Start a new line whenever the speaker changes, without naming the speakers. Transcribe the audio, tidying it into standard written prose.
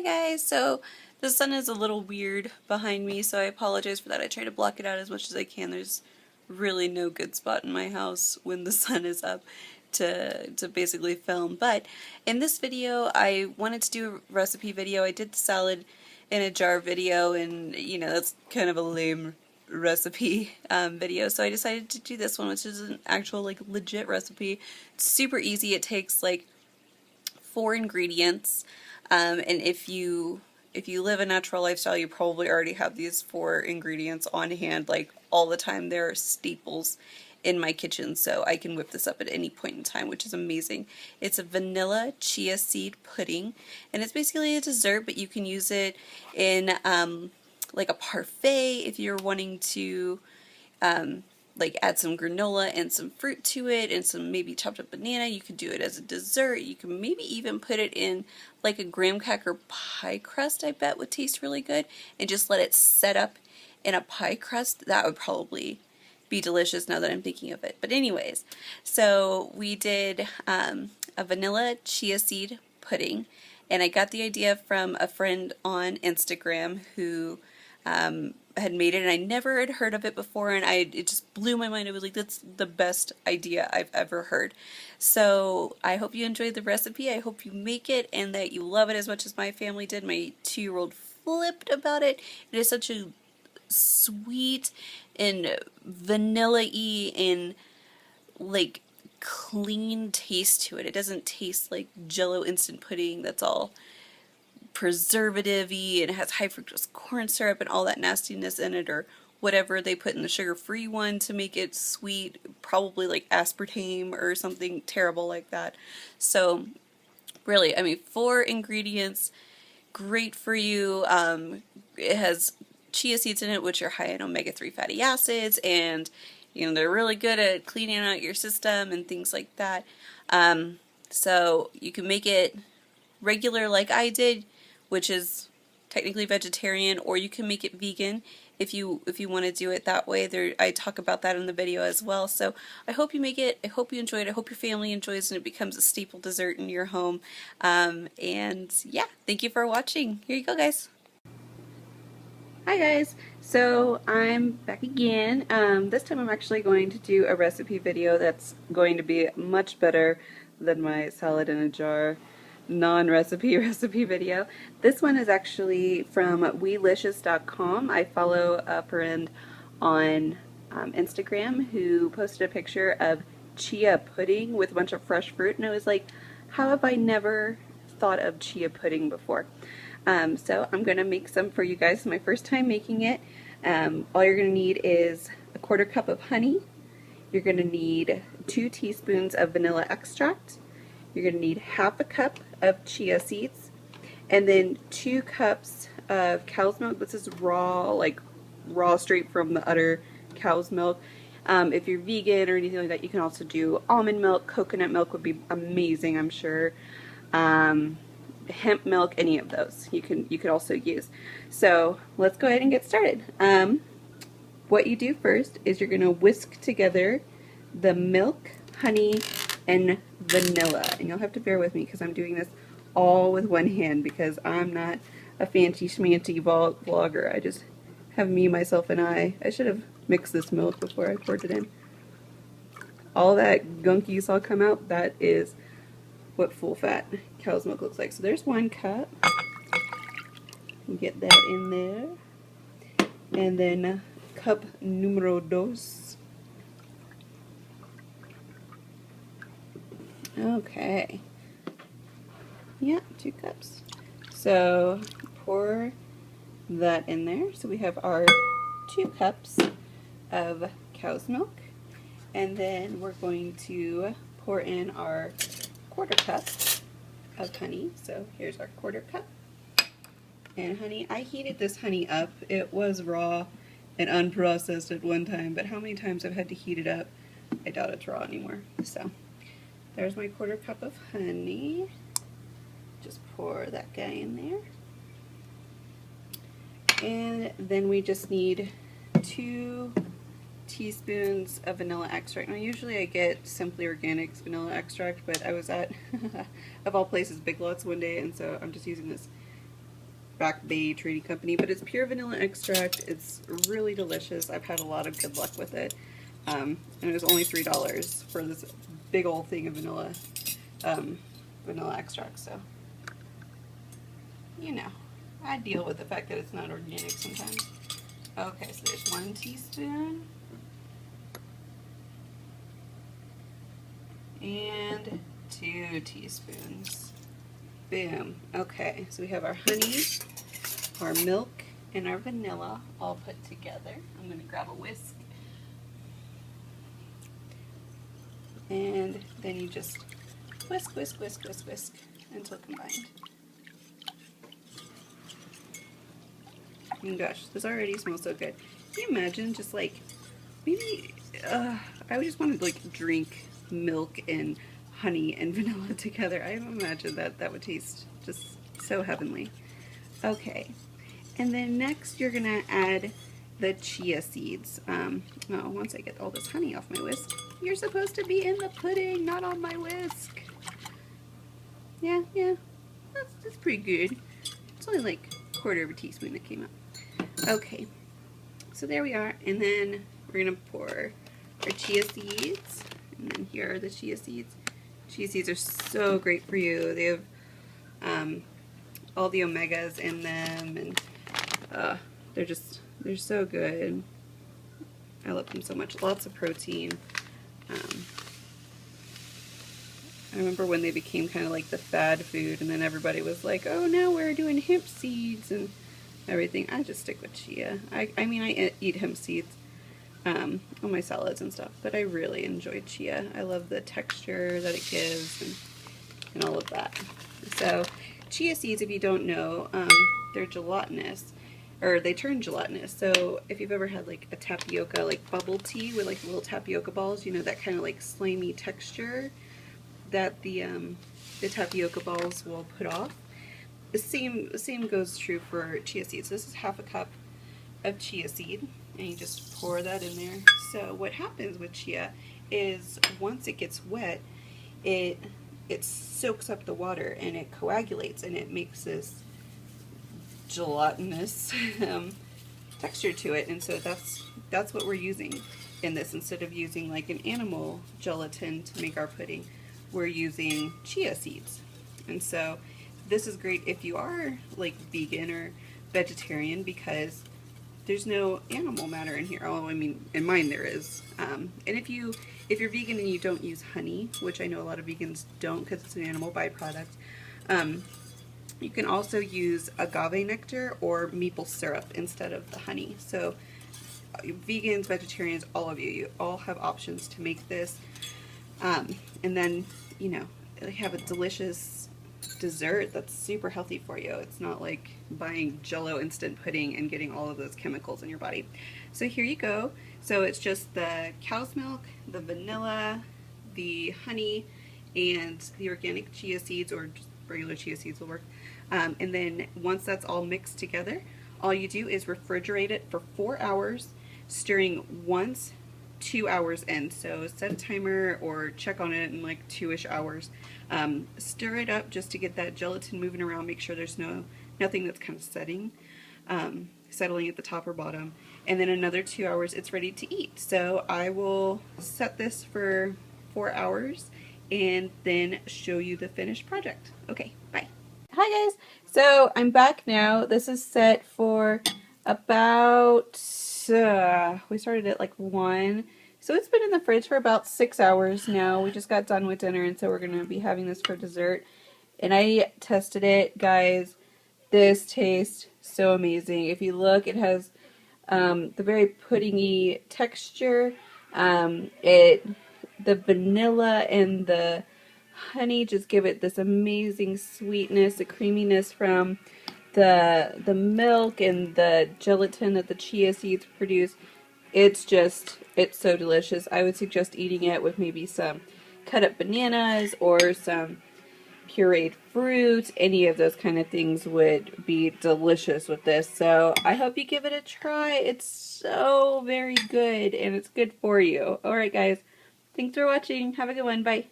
Hi guys, so the sun is a little weird behind me, so I apologize for that. I try to block it out as much as I can. There's really no good spot in my house when the sun is up to basically film. But in this video, I wanted to do a recipe video. I did the salad in a jar video, and that's kind of a lame recipe video, so I decided to do this one, which is an actual legit recipe. It's super easy. It takes like 4 ingredients. And if you live a natural lifestyle, you probably already have these 4 ingredients on hand like all the time. They're staples in my kitchen, so I can whip this up at any point in time, which is amazing. It's a vanilla chia seed pudding, and it's basically a dessert, but you can use it in like a parfait if you're wanting to like add some granola and some fruit to it and some maybe chopped up banana. You could do it as a dessert. You can maybe even put it in like a graham cracker pie crust. I bet would taste really good, and just let it set up in a pie crust. That would probably be delicious now that I'm thinking of it. But anyways, so we did a vanilla chia seed pudding, and I got the idea from a friend on Instagram who had made it, and I never had heard of it before, and it just blew my mind. I was like, that's the best idea I've ever heard. So I hope you enjoyed the recipe. I hope you make it and that you love it as much as my family did. My 2-year-old flipped about it. It is such a sweet and vanilla-y and like clean taste to it. It doesn't taste like Jello instant pudding that's all preservative-y and has high fructose corn syrup and all that nastiness in it, or whatever they put in the sugar-free one to make it sweet, probably like aspartame or something terrible like that. So really, I mean, 4 ingredients, great for you. It has chia seeds in it, which are high in omega-3 fatty acids, and they're really good at cleaning out your system and things like that. So you can make it regular like I did, which is technically vegetarian, or you can make it vegan if you want to do it that way. I talk about that in the video as well. So I hope you make it. I hope you enjoy it. I hope your family enjoys it and it becomes a staple dessert in your home. And yeah, thank you for watching. Here you go, guys. Hi guys, so I'm back again. This time I'm actually going to do a recipe video that's going to be much better than my salad in a jar non-recipe recipe video. This one is actually from weelicious.com. I follow a friend on Instagram who posted a picture of chia pudding with a bunch of fresh fruit, and I was like, how have I never thought of chia pudding before? So I'm gonna make some for you guys. It's my first time making it. All you're gonna need is a 1/4 cup of honey. You're gonna need 2 teaspoons of vanilla extract. You're going to need 1/2 cup of chia seeds, and then 2 cups of cow's milk. This is raw, like raw straight from the udder cow's milk. If you're vegan or anything like that, you can also do almond milk. Coconut milk would be amazing, I'm sure. Hemp milk, any of those you could also use. So let's go ahead and get started. What you do first is you're going to whisk together the milk, honey, and vanilla, and you'll have to bear with me because I'm doing this all with one hand because I'm not a fancy schmancy vlogger. I just have me, myself, and I. I should have mixed this milk before I poured it in. All that gunk you saw come out, that is what full fat cow's milk looks like. So there's 1 cup. Get that in there, and then cup numero dos. Okay. Yeah, 2 cups. So pour that in there. So we have our 2 cups of cow's milk. And then we're going to pour in our 1/4 cup of honey. So here's our 1/4 cup. And honey, I heated this honey up. It was raw and unprocessed at one time, but how many times I've had to heat it up, I doubt it's raw anymore. So there's my 1/4 cup of honey. Just pour that guy in there. And then we just need 2 teaspoons of vanilla extract. Now usually I get Simply Organic's vanilla extract, but I was at, of all places, Big Lots one day, and so I'm just using this Back Bay Trading Company, but it's pure vanilla extract. It's really delicious. I've had a lot of good luck with it. And it was only $3 for this big old thing of vanilla extract. So, you know, I deal with the fact that it's not organic sometimes. Okay, so there's 1 teaspoon. And 2 teaspoons. Boom. Okay, so we have our honey, our milk, and our vanilla all put together. I'm going to grab a whisk. And then you just whisk, whisk, whisk, whisk, whisk until combined. Oh gosh, this already smells so good. Can you imagine just like, maybe, I would just want to like drink milk and honey and vanilla together. I imagine that would taste just so heavenly. Okay, and then next you're gonna add the chia seeds. Once I get all this honey off my whisk, you're supposed to be in the pudding, not on my whisk. Yeah, that's pretty good. It's only like a quarter of a teaspoon that came up. Okay, so there we are, and then we're gonna pour our chia seeds, and then here are the chia seeds. Chia seeds are so great for you. They have all the omegas in them, and they're so good. I love them so much. Lots of protein. I remember when they became kind of like the fad food, and then everybody was like, oh, now we're doing hemp seeds and everything. I just stick with chia. I mean, I eat hemp seeds on my salads and stuff, but I really enjoy chia. I love the texture that it gives and all of that. So chia seeds, if you don't know, they're gelatinous, or they turn gelatinous. So if you've ever had like a tapioca, like bubble tea with like little tapioca balls, you know, that kind of like slimy texture that the tapioca balls will put off. The same goes true for chia seeds. This is half a cup of chia seed, and you just pour that in there. So what happens with chia is once it gets wet, it soaks up the water and it coagulates, and it makes this gelatinous texture to it. And so that's what we're using in this. Instead of using like an animal gelatin to make our pudding, we're using chia seeds. And so this is great if you are like vegan or vegetarian, because there's no animal matter in here. Oh, I mean, in mine there is. And if you're vegan and you don't use honey, which I know a lot of vegans don't because it's an animal byproduct, you can also use agave nectar or maple syrup instead of the honey. So vegans, vegetarians, all of you all have options to make this. And then, you know, have a delicious dessert that's super healthy for you. It's not like buying Jell-O instant pudding and getting all of those chemicals in your body. So here you go. So it's just the cow's milk, the vanilla, the honey, and the organic chia seeds, or just regular chia seeds will work. And then once that's all mixed together, all you do is refrigerate it for 4 hours, stirring once 2 hours in. So set a timer or check on it in like 2-ish hours. Stir it up just to get that gelatin moving around. Make sure there's nothing that's kind of settling at the top or bottom. And then another 2 hours, it's ready to eat. So I will set this for 4 hours and then show you the finished project. Okay, bye. Hi guys, so I'm back now. This is set for about, we started at like 1. So it's been in the fridge for about 6 hours now. We just got done with dinner, and so we're going to be having this for dessert. And I tested it, guys. This tastes so amazing. If you look, it has the very puddingy texture. The vanilla and the honey just give it this amazing sweetness, the creaminess from the milk and the gelatin that the chia seeds produce. It's so delicious. I would suggest eating it with maybe some cut up bananas or some pureed fruit. Any of those kind of things would be delicious with this. So I hope you give it a try. It's so very good, and it's good for you. Alright guys, thanks for watching. Have a good one. Bye.